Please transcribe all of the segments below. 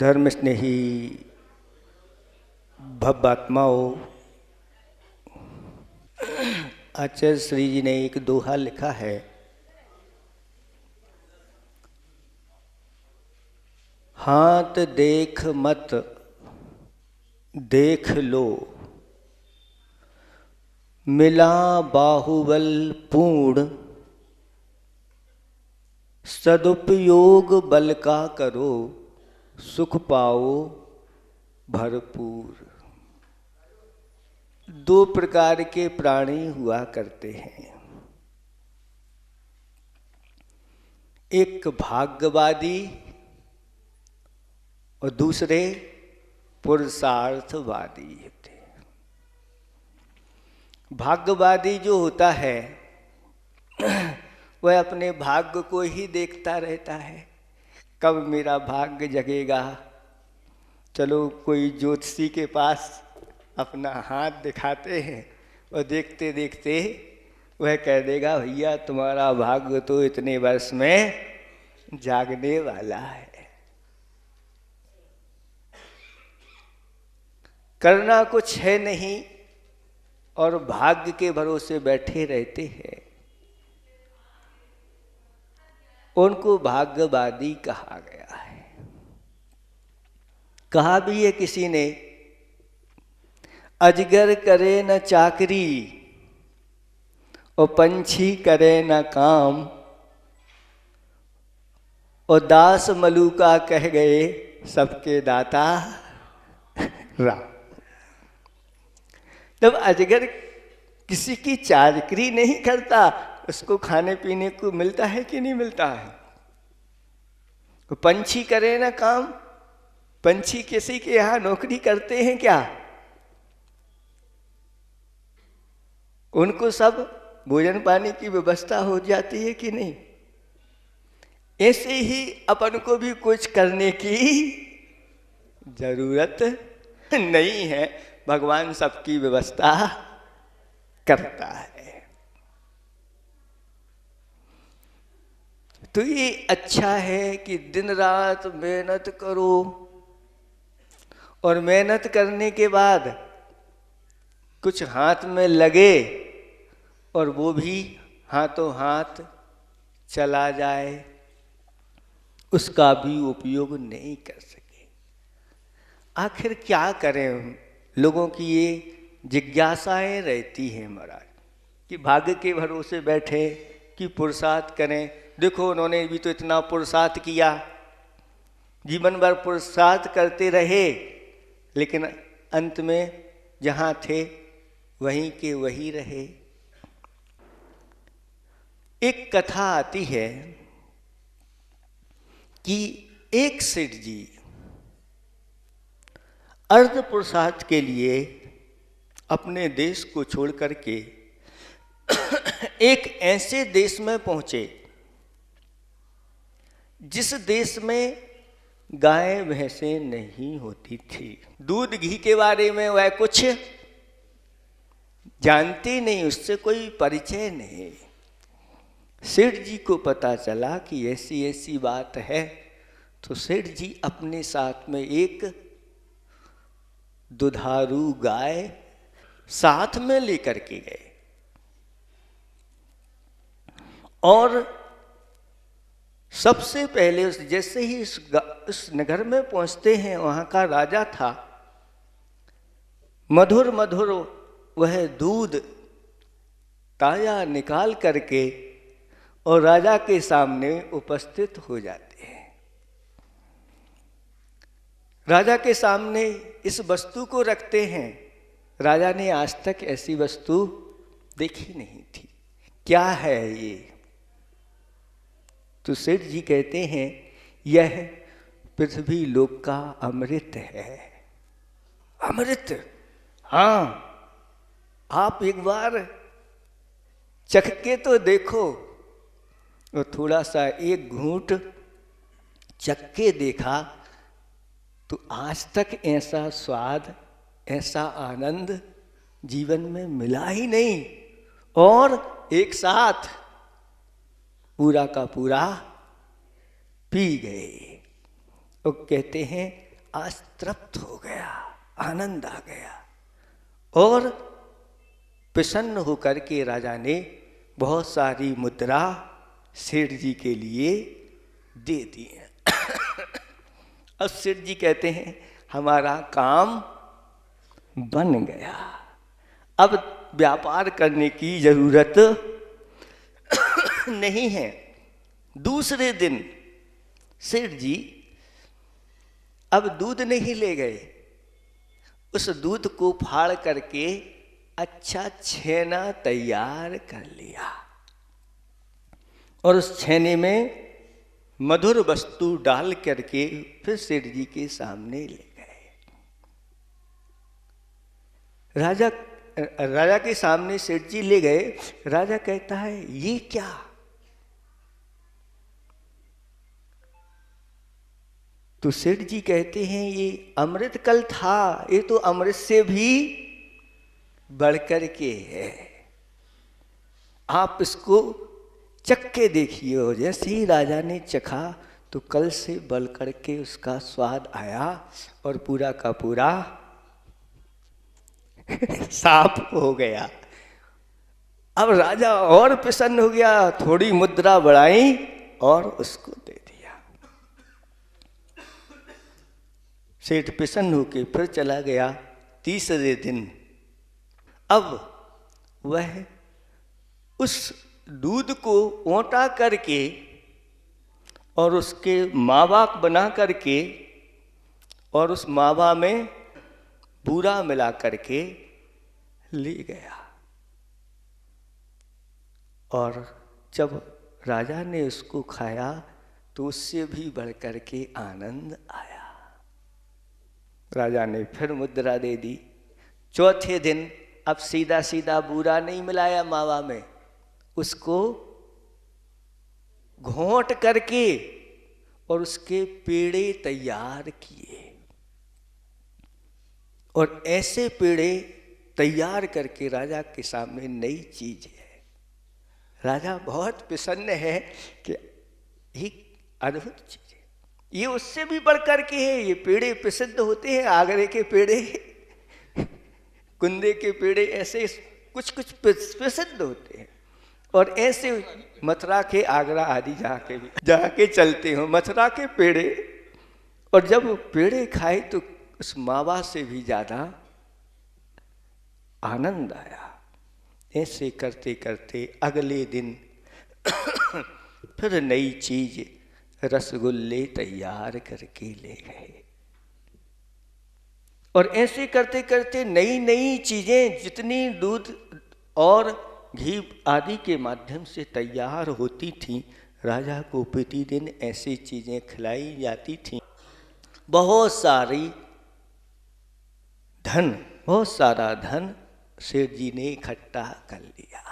धर्म स्नेही भव्यात्माओं, आचार्य श्री जी ने एक दोहा लिखा है, हाथ देख मत देख लो, मिला बाहुबल पूर्ण, सदुपयोग बल का करो, सुख पाओ भरपूर। दो प्रकार के प्राणी हुआ करते हैं, एक भाग्यवादी और दूसरे पुरुषार्थवादी होते हैं। भाग्यवादी जो होता है वह अपने भाग्य को ही देखता रहता है, कब मेरा भाग्य जगेगा। चलो कोई ज्योतिषी के पास अपना हाथ दिखाते हैं और देखते देखते वह कह देगा, भैया तुम्हारा भाग्य तो इतने वर्ष में जागने वाला है। करना कुछ है नहीं और भाग्य के भरोसे बैठे रहते हैं, उनको भाग्यवादी कहा गया है। कहा भी है किसी ने, अजगर करे न चाकरी और पंछी करे न काम, और दास मलूका कह गए सबके दाता राम। जब अजगर किसी की चाकरी नहीं करता, उसको खाने पीने को मिलता है कि नहीं मिलता है। तो पंछी करे ना काम, पंछी किसी के यहाँ नौकरी करते हैं क्या? उनको सब भोजन पानी की व्यवस्था हो जाती है कि नहीं? ऐसे ही अपन को भी कुछ करने की जरूरत नहीं है, भगवान सबकी व्यवस्था करता है। तो ये अच्छा है कि दिन रात मेहनत करो, और मेहनत करने के बाद कुछ हाथ में लगे और वो भी हाथों हाथ चला जाए, उसका भी उपयोग नहीं कर सके। आखिर क्या करें हम? लोगों की ये जिज्ञासाएं रहती हैं महाराज, कि भाग्य के भरोसे बैठे कि पुरुषार्थ करें। देखो उन्होंने भी तो इतना पुरुषार्थ किया, जीवन भर पुरुषार्थ करते रहे, लेकिन अंत में जहाँ थे वहीं के वही रहे। एक कथा आती है कि एक सेठ जी अर्ध पुरुषार्थ के लिए अपने देश को छोड़ करके एक ऐसे देश में पहुंचे जिस देश में गाय भैंसें नहीं होती थी। दूध घी के बारे में वह कुछ जानते नहीं, उससे कोई परिचय नहीं। सेठ जी को पता चला कि ऐसी ऐसी बात है, तो सेठ जी अपने साथ में एक दुधारू गाय साथ में लेकर के गए, और सबसे पहले जैसे ही इस नगर में पहुंचते हैं, वहां का राजा था। मधुर मधुर वह दूध ताजा निकाल करके और राजा के सामने उपस्थित हो जाते हैं। राजा के सामने इस वस्तु को रखते हैं। राजा ने आज तक ऐसी वस्तु देखी नहीं थी। क्या है ये? तो सेठ जी कहते हैं, यह पृथ्वी लोक का अमृत है। अमृत? हाँ, आप एक बार चख के तो देखो। और थोड़ा सा एक घूंट चख के देखा तो आज तक ऐसा स्वाद, ऐसा आनंद जीवन में मिला ही नहीं। और एक साथ पूरा का पूरा पी गए। और कहते हैं आज तृप्त हो गया, आनंद आ गया। और प्रसन्न होकर के राजा ने बहुत सारी मुद्रा सेठ जी के लिए दे दी। अब सेठ जी कहते हैं हमारा काम बन गया, अब व्यापार करने की जरूरत नहीं है। दूसरे दिन सेठ जी अब दूध नहीं ले गए, उस दूध को फाड़ करके अच्छा छेना तैयार कर लिया और उस छेने में मधुर वस्तु डाल करके फिर सेठ जी के सामने ले गए। राजा के सामने सेठ जी ले गए। राजा कहता है ये क्या? तो सेठ जी कहते हैं ये अमृत कल था, ये तो अमृत से भी बढ़कर के है, आप इसको चख के देखिए। और जैसे ही राजा ने चखा तो कल से बढ़ करके उसका स्वाद आया और पूरा का पूरा साफ हो गया। अब राजा और प्रसन्न हो गया, थोड़ी मुद्रा बढ़ाई और उसको दे दिया। सेठ प्रसन्न होके फिर चला गया। तीसरे दिन अब वह उस दूध को ओंटा करके और उसके मावा बना करके और उस मावा में बूरा मिला करके ले गया। और जब राजा ने उसको खाया तो उससे भी बढ़कर के आनंद आया। राजा ने फिर मुद्रा दे दी। चौथे दिन अब सीधा सीधा बूरा नहीं मिलाया मावा में, उसको घोंट करके और उसके पेड़े तैयार किए। और ऐसे पेड़े तैयार करके राजा के सामने नई चीज है। राजा बहुत प्रसन्न है कि ये अद्भुत चीज है, ये उससे भी बढ़कर के है। ये पेड़े प्रसिद्ध होते हैं, आगरे के पेड़े, कुंदे के पेड़े, ऐसे कुछ कुछ प्रसिद्ध होते हैं। और ऐसे मथुरा के, आगरा आदि जाके चलते हो मथुरा के पेड़े। और जब पेड़े खाए तो उस मावा से भी ज़्यादा आनंद आया। ऐसे करते करते अगले दिन फिर नई चीज रसगुल्ले तैयार करके ले गए। और ऐसे करते करते नई नई चीजें जितनी दूध और घी आदि के माध्यम से तैयार होती थीं, राजा को प्रतिदिन ऐसी चीजें खिलाई जाती थीं। बहुत सारा धन सेठ जी ने इकट्ठा कर लिया।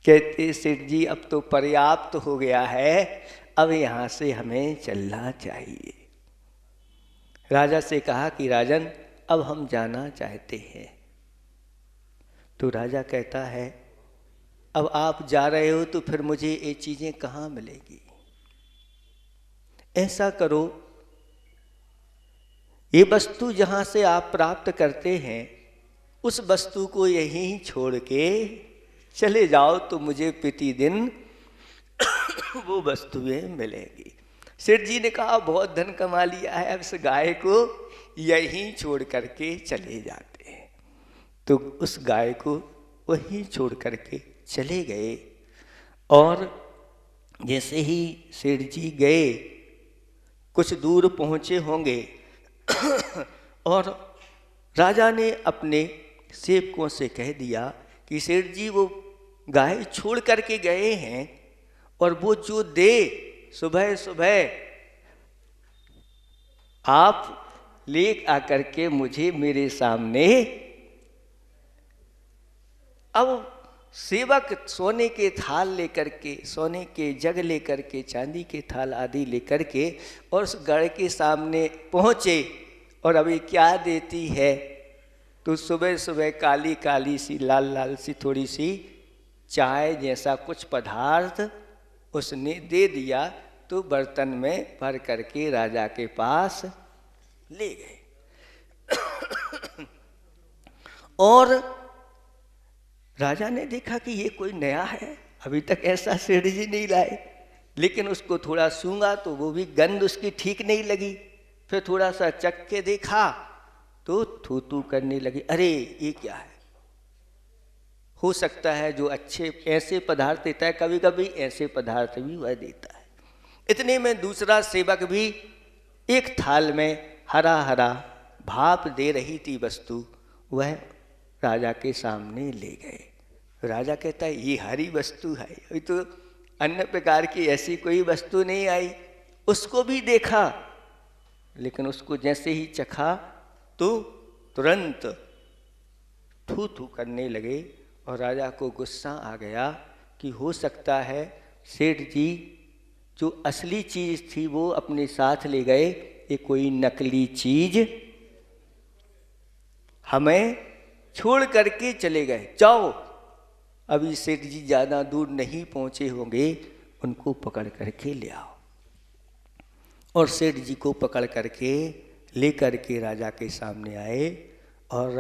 कहते सेठ जी अब तो पर्याप्त हो गया है, अब यहाँ से हमें चलना चाहिए। राजा से कहा कि राजन अब हम जाना चाहते हैं। तो राजा कहता है अब आप जा रहे हो तो फिर मुझे ये चीज़ें कहाँ मिलेगी? ऐसा करो, ये वस्तु जहाँ से आप प्राप्त करते हैं उस वस्तु को यहीं छोड़ के चले जाओ तो मुझे प्रतिदिन वो वस्तुएं मिलेगी। सेठ जी ने कहा बहुत धन कमा लिया है, अब इस गाय को यहीं छोड़ करके चले जाते हैं। तो उस गाय को वहीं छोड़ करके चले गए। और जैसे ही सेठ जी गए, कुछ दूर पहुँचे होंगे और राजा ने अपने सेवकों से कह दिया कि सेठ जी वो गाय छोड़ करके गए हैं और वो जो दे सुबह सुबह आप ले आकर के मुझे मेरे सामने। अब सेवक सोने के थाल लेकर के, सोने के जग लेकर के, चांदी के थाल आदि लेकर के और उस गढ़ के सामने पहुँचे। और अभी क्या देती है? तो सुबह सुबह काली काली सी, लाल लाल सी, थोड़ी सी चाय जैसा कुछ पदार्थ उसने दे दिया। तो बर्तन में भर करके राजा के पास ले गए। और राजा ने देखा कि ये कोई नया है, अभी तक ऐसा सेठ जी नहीं लाए। लेकिन उसको थोड़ा सूंघा तो वो भी गंध उसकी ठीक नहीं लगी। फिर थोड़ा सा चख के देखा तो थू थू करने लगी। अरे ये क्या है? हो सकता है जो अच्छे ऐसे पदार्थ देता है, कभी कभी ऐसे पदार्थ भी वह देता है। इतने में दूसरा सेवक भी एक थाल में हरा हरा भाप दे रही थी वस्तु, वह राजा के सामने ले गए। राजा कहता है ये हरी वस्तु है, अभी तो अन्य प्रकार की ऐसी कोई वस्तु नहीं आई। उसको भी देखा, लेकिन उसको जैसे ही चखा तो तुरंत थू थू करने लगे। और राजा को गुस्सा आ गया कि हो सकता है सेठ जी जो असली चीज थी वो अपने साथ ले गए, ये कोई नकली चीज हमें छोड़ करके चले गए। जाओ, अभी सेठ जी ज़्यादा दूर नहीं पहुँचे होंगे, उनको पकड़ करके ले आओ। और सेठ जी को पकड़ करके ले करके राजा के सामने आए। और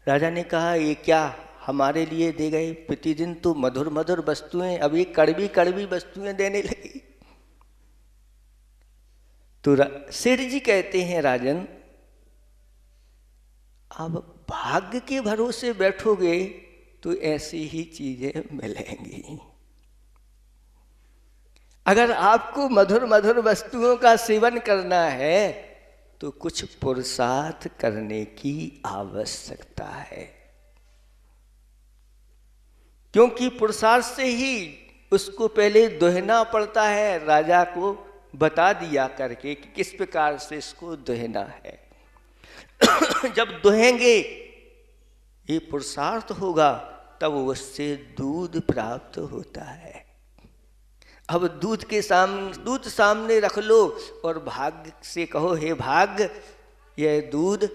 राजा ने कहा ये क्या हमारे लिए दे गए? प्रतिदिन तो मधुर मधुर वस्तुएं, अब ये कड़वी कड़वी वस्तुएं देने लगी। तो सेठ जी कहते हैं राजन, अब भाग्य के भरोसे बैठोगे तो ऐसी ही चीजें मिलेंगी। अगर आपको मधुर मधुर वस्तुओं का सेवन करना है तो कुछ पुरुषार्थ करने की आवश्यकता है, क्योंकि पुरुषार्थ से ही उसको पहले दुहना पड़ता है। राजा को बता दिया करके कि किस प्रकार से इसको दुहना है। जब दुहेंगे ये पुरुषार्थ होगा तब उससे दूध प्राप्त होता है। अब दूध सामने रख लो और भाग्य से कहो हे भाग्य यह दूध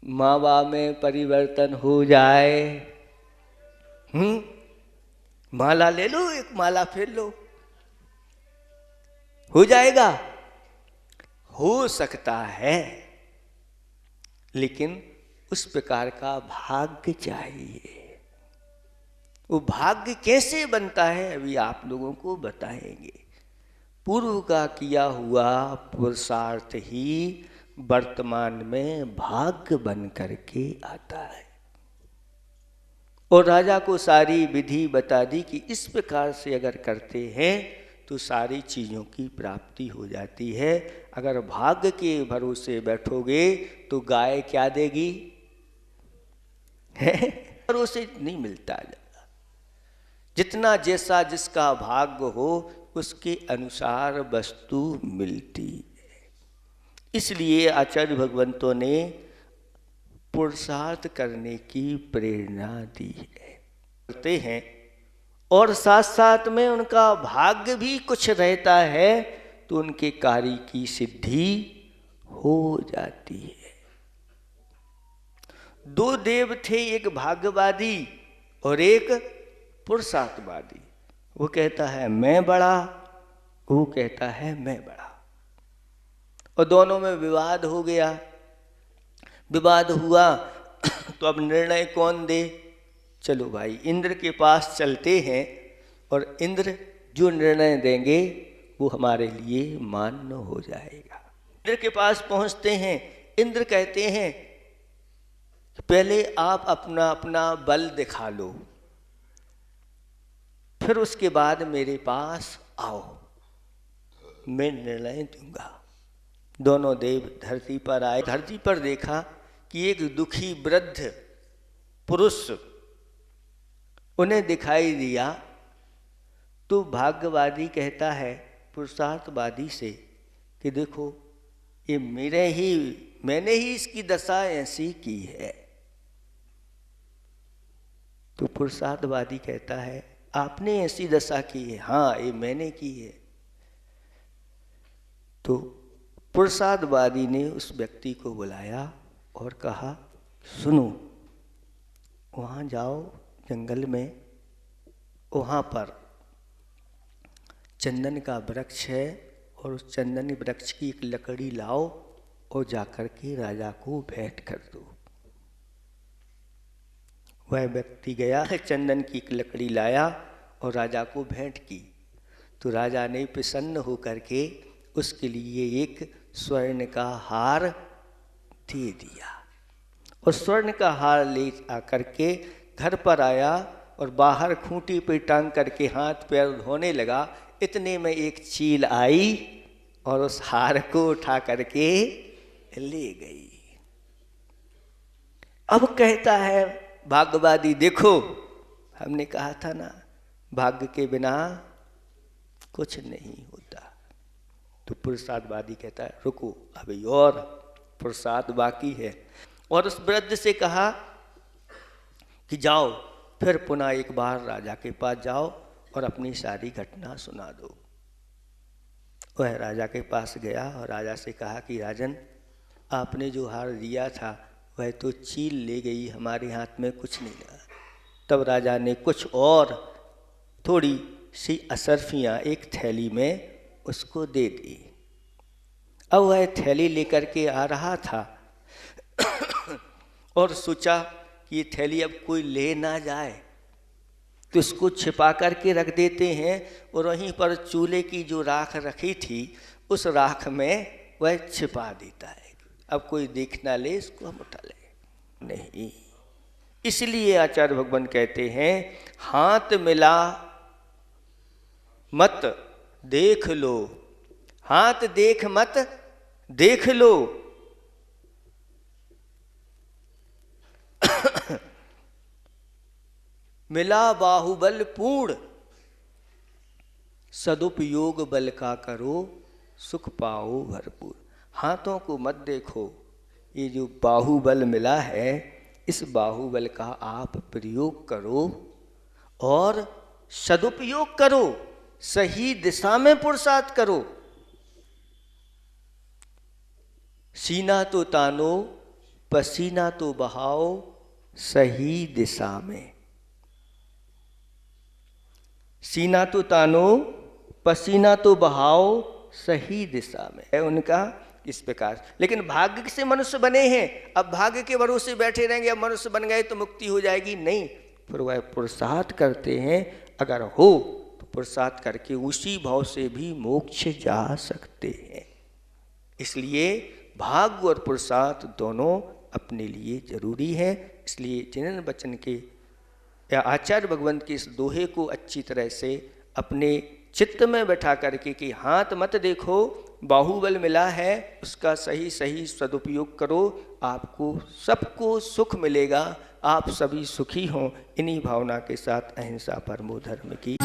मावा में परिवर्तन हो जाए। माला ले लो, एक माला फेर लो, हो जाएगा। हो सकता है, लेकिन उस प्रकार का भाग्य चाहिए। वो भाग्य कैसे बनता है अभी आप लोगों को बताएंगे। पूर्व का किया हुआ पुरुषार्थ ही वर्तमान में भाग्य बन करके आता है। और राजा को सारी विधि बता दी कि इस प्रकार से अगर करते हैं तो सारी चीज़ों की प्राप्ति हो जाती है। अगर भाग्य के भरोसे बैठोगे तो गाय क्या देगी? भरोसे नहीं मिलता। जितना जैसा जिसका भाग्य हो उसके अनुसार वस्तु मिलती है। इसलिए आचार्य भगवंतों ने पुरुषार्थ करने की प्रेरणा दी है, करते हैं। और साथ साथ में उनका भाग्य भी कुछ रहता है तो उनके कार्य की सिद्धि हो जाती है। दो देव थे, एक भाग्यवादी और एक पुरुषार्थवादी। वो कहता है मैं बड़ा, वो कहता है मैं बड़ा, और दोनों में विवाद हो गया। विवाद हुआ तो अब निर्णय कौन दे? चलो भाई इंद्र के पास चलते हैं और इंद्र जो निर्णय देंगे वो हमारे लिए मान्य हो जाएगा। इंद्र के पास पहुंचते हैं। इंद्र कहते हैं पहले आप अपना अपना बल दिखा लो, फिर उसके बाद मेरे पास आओ, मैं निर्णय दूंगा। दोनों देव धरती पर आए। धरती पर देखा कि एक दुखी वृद्ध पुरुष उन्हें दिखाई दिया। तो भाग्यवादी कहता है पुरुषार्थवादी से कि देखो ये मैंने ही इसकी दशा ऐसी की है। तो पुरुषार्थवादी कहता है आपने ऐसी दशा की है? हाँ ये मैंने की है। तो पुरुषार्थवादी ने उस व्यक्ति को बुलाया और कहा सुनो, वहाँ जाओ जंगल में, वहाँ पर चंदन का वृक्ष है और उस चंदन वृक्ष की एक लकड़ी लाओ और जाकर के राजा को भेंट कर दो। वह व्यक्ति गया, चंदन की एक लकड़ी लाया और राजा को भेंट की। तो राजा ने प्रसन्न होकर के उसके लिए एक स्वर्ण का हार दे दिया। और स्वर्ण का हार ले आकर के घर पर आया और बाहर खूंटी पे टांग करके हाथ पैर धोने लगा। इतने में एक चील आई और उस हार को उठा करके ले गई। अब कहता है भाग्यवादी, देखो हमने कहा था ना भाग्य के बिना कुछ नहीं होता। तो पुरुषार्थवादी कहता है रुको अभी और पुरुषार्थ बाकी है। और उस वृद्ध से कहा कि जाओ फिर पुनः एक बार राजा के पास जाओ और अपनी सारी घटना सुना दो। वह राजा के पास गया और राजा से कहा कि राजन, आपने जो हार दिया था वह तो चील ले गई, हमारे हाथ में कुछ नहीं लगा। तब राजा ने कुछ और थोड़ी सी असरफियाँ एक थैली में उसको दे दी। अब वह थैली लेकर के आ रहा था और सोचा कि ये थैली अब कोई ले ना जाए, तो इसको छिपा करके रख देते हैं। और वहीं पर चूल्हे की जो राख रखी थी उस राख में वह छिपा देता है, अब कोई देख ना ले, इसको हम उठा ले। नहीं, इसलिए आचार्य भगवान कहते हैं हाथ मिला मत देख लो, हाथ देख मत देख लो। मिला बाहुबल पूर्ण, सदुपयोग बल का करो, सुख पाओ भरपूर। हाथों को मत देखो, ये जो बाहुबल मिला है इस बाहुबल का आप प्रयोग करो और सदुपयोग करो, सही दिशा में पुरुषार्थ करो। सीना तो तानो पसीना तो बहाओ, सही दिशा में। सीना तो तानो पसीना तो बहाओ, सही दिशा में है उनका इस प्रकार। लेकिन भाग्य से मनुष्य बने हैं, अब भाग्य के भरोसे बैठे रहेंगे, अब मनुष्य बन गए तो मुक्ति हो जाएगी, नहीं। फिर वह पुरुषार्थ करते हैं, अगर हो तो पुरुषार्थ करके उसी भाव से भी मोक्ष जा सकते हैं। इसलिए भाग्य और पुरुषार्थ दोनों अपने लिए जरूरी है। इसलिए जिन वचन के या आचार्य भगवंत के इस दोहे को अच्छी तरह से अपने चित्त में बैठा करके कि हाथ मत देखो, बाहुबल मिला है उसका सही सही सदुपयोग करो, आपको सबको सुख मिलेगा, आप सभी सुखी हों। इन्हीं भावना के साथ अहिंसा परमो धर्म की